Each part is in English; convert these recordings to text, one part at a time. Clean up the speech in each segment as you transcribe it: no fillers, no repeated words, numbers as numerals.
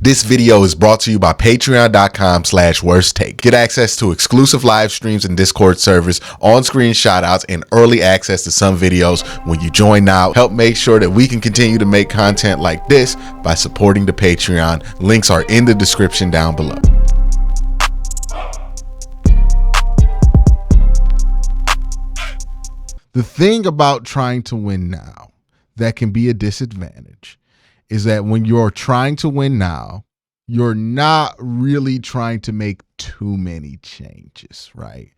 This video is brought to you by patreon.com/worsttake. Get access to exclusive live streams and Discord servers, on-screen shoutouts, and early access to some videos when you join now. Help make sure that we can continue to make content like this by supporting the Patreon. Links are in the description down below. The thing about trying to win now that can be a disadvantage is that when you're trying to win now, you're not really trying to make too many changes, right?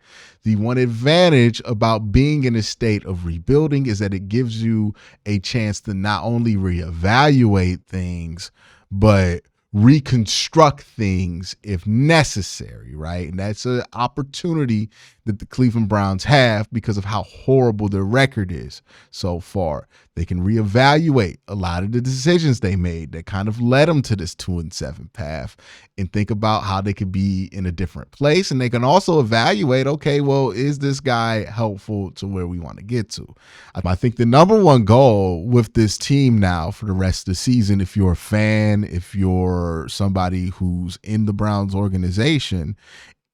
The one advantage about being in a state of rebuilding is that it gives you a chance to not only reevaluate things, but reconstruct things if necessary, right? And that's an opportunity that the Cleveland Browns have because of how horrible their record is so far. They can reevaluate a lot of the decisions they made that kind of led them to this 2-7 path and think about how they could be in a different place. And they can also evaluate, okay, well, is this guy helpful to where we want to get to? I think the number one goal with this team now for the rest of the season, if you're a fan, if you're somebody who's in the Browns organization,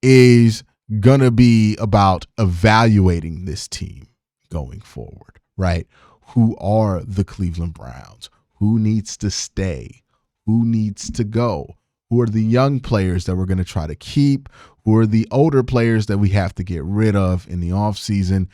is going to be about evaluating this team going forward, right? Who are the Cleveland Browns? Who needs to stay? Who needs to go? Who are the young players that we're going to try to keep? Who are the older players that we have to get rid of in the offseason?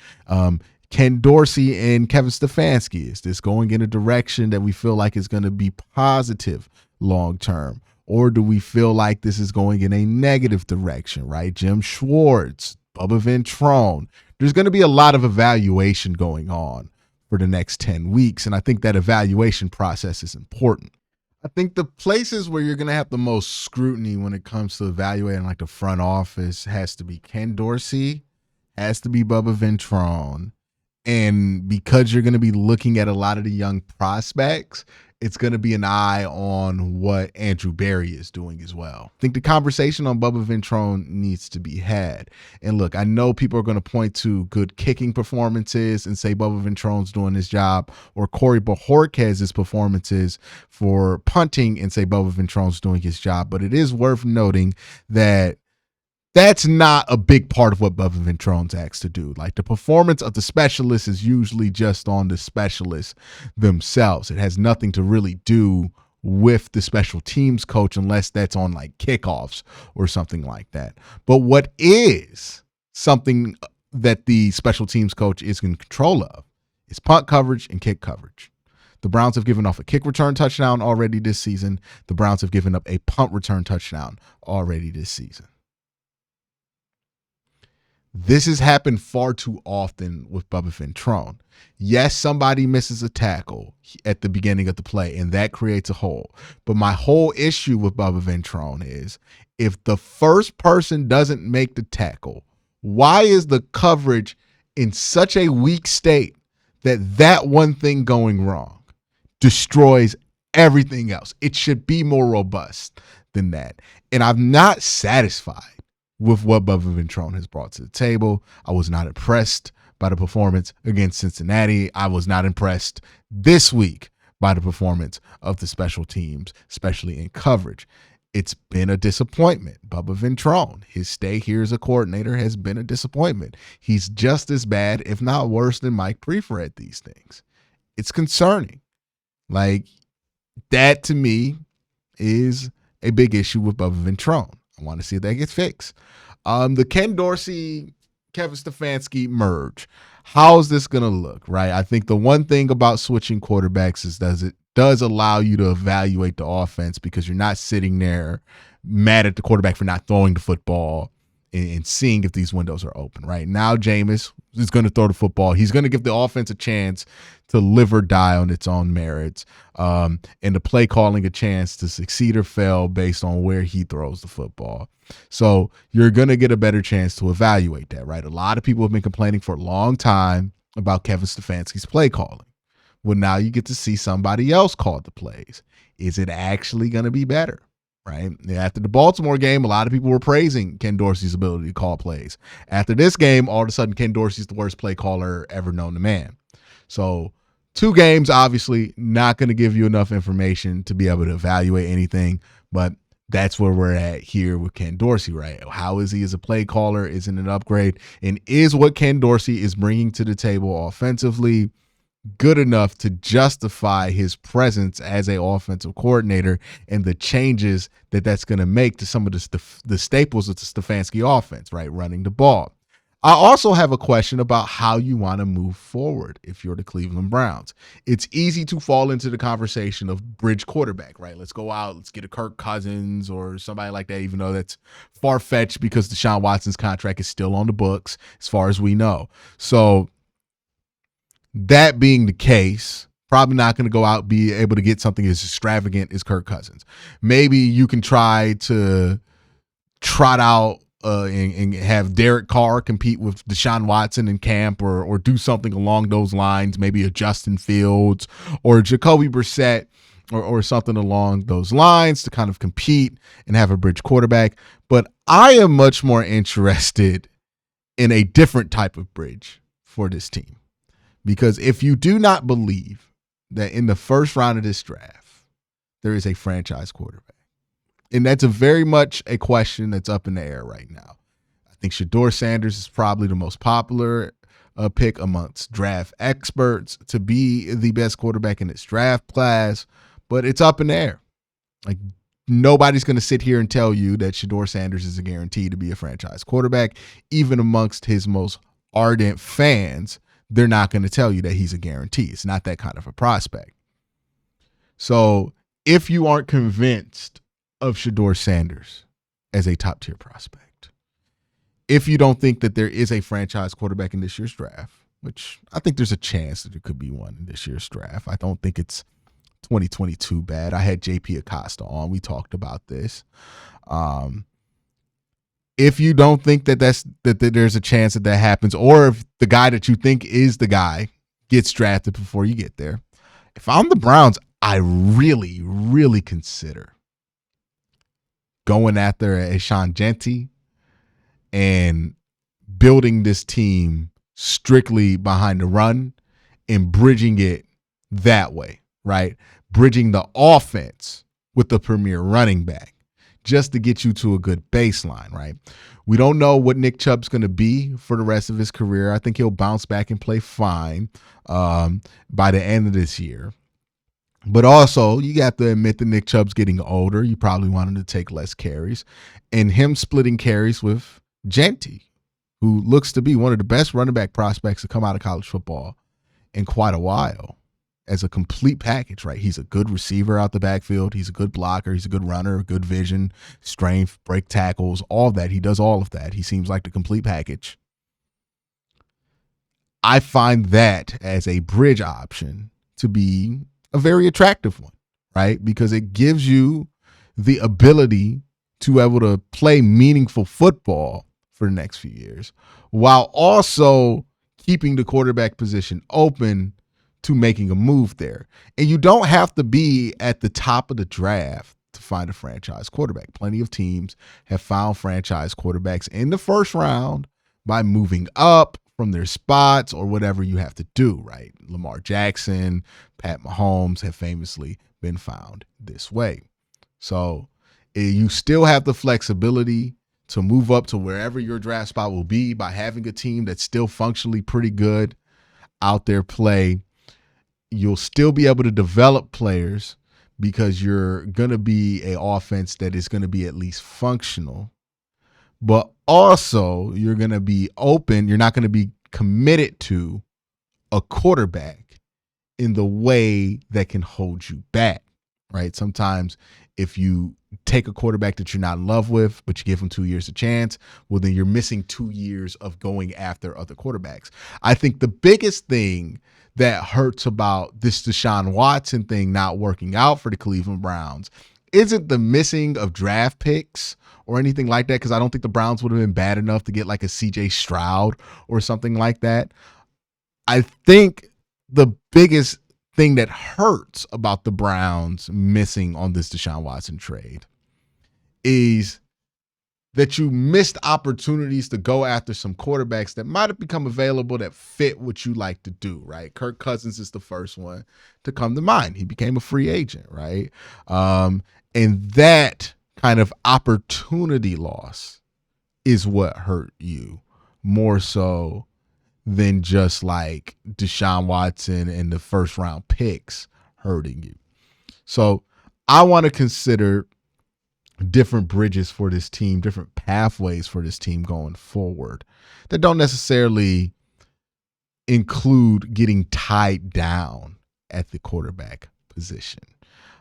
Ken Dorsey and Kevin Stefanski, is this going in a direction that we feel like is going to be positive long term? Or do we feel like this is going in a negative direction, right? Jim Schwartz, Bubba Ventrone. There's going to be a lot of evaluation going on for the next 10 weeks. And I think that evaluation process is important. I think the places where you're going to have the most scrutiny when it comes to evaluating like the front office has to be Ken Dorsey, has to be Bubba Ventrone. And because you're going to be looking at a lot of the young prospects, it's going to be an eye on what Andrew Berry is doing as well. I think the conversation on Bubba Ventrone needs to be had. And look, I know people are going to point to good kicking performances and say Bubba Ventrone's doing his job, or Corey Bojorquez's performances for punting and say Bubba Ventrone's doing his job. But it is worth noting that that's not a big part of what Bubba Ventrone's asked to do. Like, the performance of the specialists is usually just on the specialists themselves. It has nothing to really do with the special teams coach unless that's on like kickoffs or something like that. But what is something that the special teams coach is in control of is punt coverage and kick coverage. The Browns have given off a kick return touchdown already this season. The Browns have given up a punt return touchdown already this season. This has happened far too often with Bubba Ventrone. Yes, somebody misses a tackle at the beginning of the play, and that creates a hole. But my whole issue with Bubba Ventrone is if the first person doesn't make the tackle, why is the coverage in such a weak state that one thing going wrong destroys everything else? It should be more robust than that. And I'm not satisfied with what Bubba Ventrone has brought to the table. I was not impressed by the performance against Cincinnati. I was not impressed this week by the performance of the special teams, especially in coverage. It's been a disappointment. Bubba Ventrone, his stay here as a coordinator has been a disappointment. He's just as bad, if not worse, than Mike Prefer at these things. It's concerning. Like, that to me is a big issue with Bubba Ventrone. I want to see if that gets fixed. The Ken Dorsey, Kevin Stefanski merge. How is this going to look, right? I think the one thing about switching quarterbacks is it does allow you to evaluate the offense because you're not sitting there mad at the quarterback for not throwing the football and seeing if these windows are open, right? Now Jameis is going to throw the football. He's going to give the offense a chance to live or die on its own merits, and the play calling a chance to succeed or fail based on where he throws the football. So you're going to get a better chance to evaluate that, right? A lot of people have been complaining for a long time about Kevin Stefanski's play calling. Well, now you get to see somebody else call the plays. Is it actually going to be better? Right? After the Baltimore game, a lot of people were praising Ken Dorsey's ability to call plays. After this game, all of a sudden, Ken Dorsey's the worst play caller ever known to man. So 2 games, obviously, not going to give you enough information to be able to evaluate anything. But that's where we're at here with Ken Dorsey, right? How is he as a play caller? Isn't it an upgrade? And is what Ken Dorsey is bringing to the table offensively good enough to justify his presence as a offensive coordinator and the changes that that's going to make to some of the staples of the Stefanski offense, right? Running the ball. I also have a question about how you want to move forward if you're the Cleveland Browns. It's easy to fall into the conversation of bridge quarterback, right? Let's go out, let's get a Kirk Cousins or somebody like that, even though that's far-fetched because Deshaun Watson's contract is still on the books as far as we know. So that being the case, probably not going to go out be able to get something as extravagant as Kirk Cousins. Maybe you can try to trot out and have Derek Carr compete with Deshaun Watson in camp or do something along those lines, maybe a Justin Fields or Jacoby Brissett or something along those lines to kind of compete and have a bridge quarterback. But I am much more interested in a different type of bridge for this team. Because if you do not believe that in the first round of this draft, there is a franchise quarterback, and that's a very much a question that's up in the air right now. I think Shedeur Sanders is probably the most popular pick amongst draft experts to be the best quarterback in this draft class, but it's up in the air. Like, nobody's going to sit here and tell you that Shedeur Sanders is a guarantee to be a franchise quarterback. Even amongst his most ardent fans, they're not going to tell you that he's a guarantee. It's not that kind of a prospect. So if you aren't convinced of Shedeur Sanders as a top-tier prospect, if you don't think that there is a franchise quarterback in this year's draft, which I think there's a chance that there could be one in this year's draft. I don't think it's 2022 bad. I had JP Acosta on. We talked about this. If you don't think that there's a chance that happens, or if the guy that you think is the guy gets drafted before you get there, if I'm the Browns, I really, really consider going after a Sean Genty and building this team strictly behind the run and bridging it that way, right? Bridging the offense with the premier running back just to get you to a good baseline, right? We don't know what Nick Chubb's going to be for the rest of his career. I think he'll bounce back and play fine by the end of this year. But also, you got to admit that Nick Chubb's getting older. You probably want him to take less carries. And him splitting carries with Genty, who looks to be one of the best running back prospects to come out of college football in quite a while as a complete package, right? He's a good receiver out the backfield. He's a good blocker. He's a good runner, good vision, strength, break tackles, all of that. He does all of that. He seems like the complete package. I find that as a bridge option to be a very attractive one, right? Because it gives you the ability to be able to play meaningful football for the next few years while also keeping the quarterback position open to making a move there. And you don't have to be at the top of the draft to find a franchise quarterback. Plenty of teams have found franchise quarterbacks in the first round by moving up from their spots or whatever you have to do, right? Lamar Jackson, Pat Mahomes have famously been found this way. So you still have the flexibility to move up to wherever your draft spot will be by having a team that's still functionally pretty good out there play. You'll still be able to develop players because you're going to be an offense that is going to be at least functional. But also, you're going to be open. You're not going to be committed to a quarterback in the way that can hold you back, right? Sometimes if you take a quarterback that you're not in love with, but you give him 2 years a chance, well, then you're missing 2 years of going after other quarterbacks. I think the biggest thing that hurts about this Deshaun Watson thing not working out for the Cleveland Browns isn't the missing of draft picks or anything like that, because I don't think the Browns would have been bad enough to get like a CJ Stroud or something like that. I think the biggest thing that hurts about the Browns missing on this Deshaun Watson trade is that you missed opportunities to go after some quarterbacks that might have become available that fit what you like to do, right? Kirk Cousins is the first one to come to mind. He became a free agent, right? And that kind of opportunity loss is what hurt you more so than just like Deshaun Watson and the first round picks hurting you. So I want to consider different bridges for this team, different pathways for this team going forward that don't necessarily include getting tied down at the quarterback position.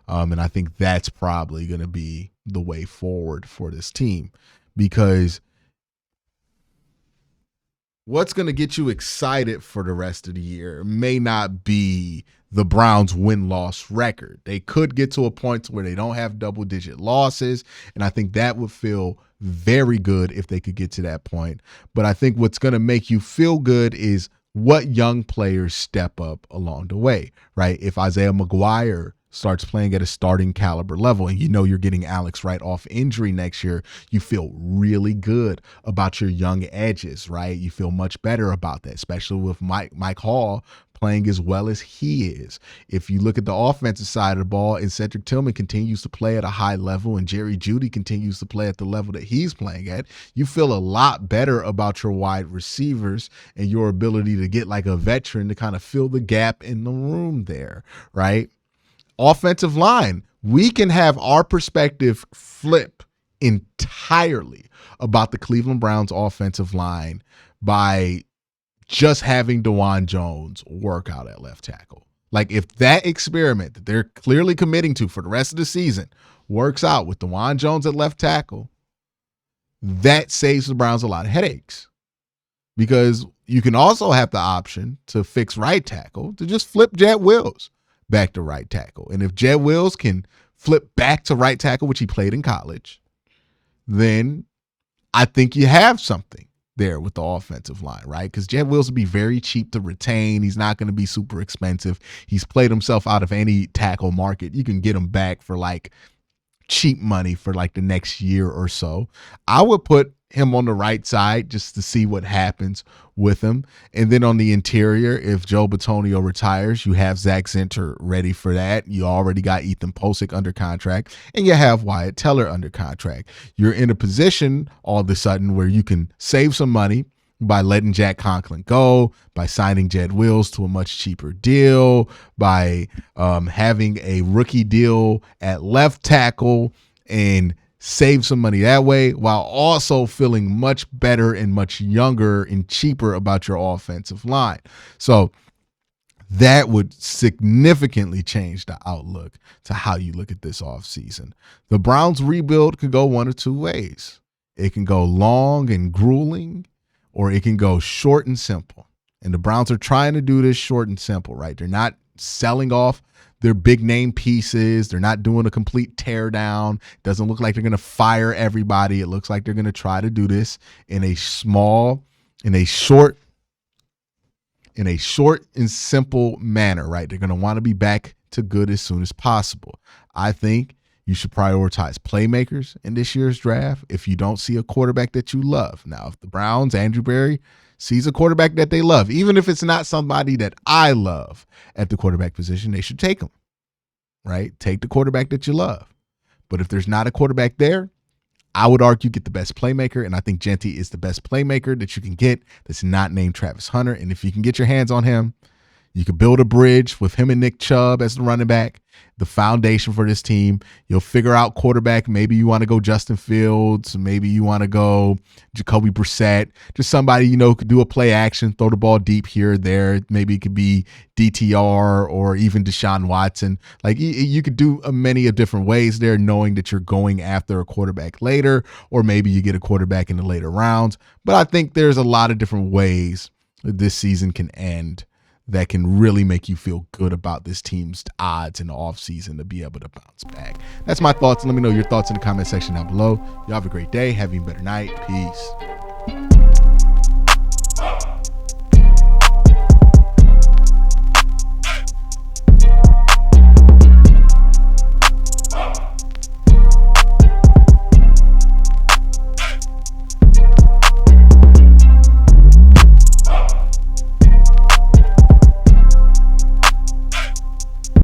And I think that's probably going to be the way forward for this team, because what's going to get you excited for the rest of the year may not be the Browns' win-loss record. They could get to a point where they don't have double-digit losses, and I think that would feel very good if they could get to that point. But I think what's going to make you feel good is what young players step up along the way, right? If Isaiah McGuire starts playing at a starting caliber level and you know you're getting Alex Wright off injury next year, you feel really good about your young edges, right? You feel much better about that, especially with Mike Hall playing as well as he is. If you look at the offensive side of the ball and Cedric Tillman continues to play at a high level and Jerry Jeudy continues to play at the level that he's playing at, you feel a lot better about your wide receivers and your ability to get like a veteran to kind of fill the gap in the room there, right? Offensive line, we can have our perspective flip entirely about the Cleveland Browns offensive line by just having DeJuan Jones work out at left tackle. Like if that experiment that they're clearly committing to for the rest of the season works out with DeJuan Jones at left tackle, that saves the Browns a lot of headaches, because you can also have the option to fix right tackle to just flip Jed Wills back to right tackle. And if Jed Wills can flip back to right tackle, which he played in college, then I think you have something there with the offensive line, right? Because Jed Wills will be very cheap to retain. He's not going to be super expensive. He's played himself out of any tackle market. You can get him back for like cheap money for like the next year or so. I would put him on the right side just to see what happens with him. And then on the interior, if Joe Bitonio retires, you have Zach Zinter ready for that. You already got Ethan Posick under contract, and you have Wyatt Teller under contract. You're in a position all of a sudden where you can save some money by letting Jack Conklin go, by signing Jed Wills to a much cheaper deal, by having a rookie deal at left tackle and save some money that way, while also feeling much better and much younger and cheaper about your offensive line. So that would significantly change the outlook to how you look at this offseason. The Browns rebuild could go one of two ways. It can go long and grueling, or it can go short and simple. And the Browns are trying to do this short and simple, right? They're not selling off their big name pieces. They're not doing a complete tear down. Doesn't look like they're going to fire everybody. It looks like they're going to try to do this in a short and simple manner, right? They're going to want to be back to good as soon as possible. I think you should prioritize playmakers in this year's draft if you don't see a quarterback that you love. Now, if the Browns, Andrew Berry, sees a quarterback that they love, even if it's not somebody that I love at the quarterback position, they should take him, right? Take the quarterback that you love. But if there's not a quarterback there, I would argue get the best playmaker, and I think Genty is the best playmaker that you can get that's not named Travis Hunter. And if you can get your hands on him, you could build a bridge with him and Nick Chubb as the running back, the foundation for this team. You'll figure out quarterback. Maybe you want to go Justin Fields. Maybe you want to go Jacoby Brissett. Just somebody, could do a play action, throw the ball deep here or there. Maybe it could be DTR or even Deshaun Watson. Like you could do many of different ways there, knowing that you're going after a quarterback later, or maybe you get a quarterback in the later rounds. But I think there's a lot of different ways this season can end that can really make you feel good about this team's odds in the offseason to be able to bounce back. That's my thoughts. Let me know your thoughts in the comment section down below. Y'all have a great day. Have a better night. Peace.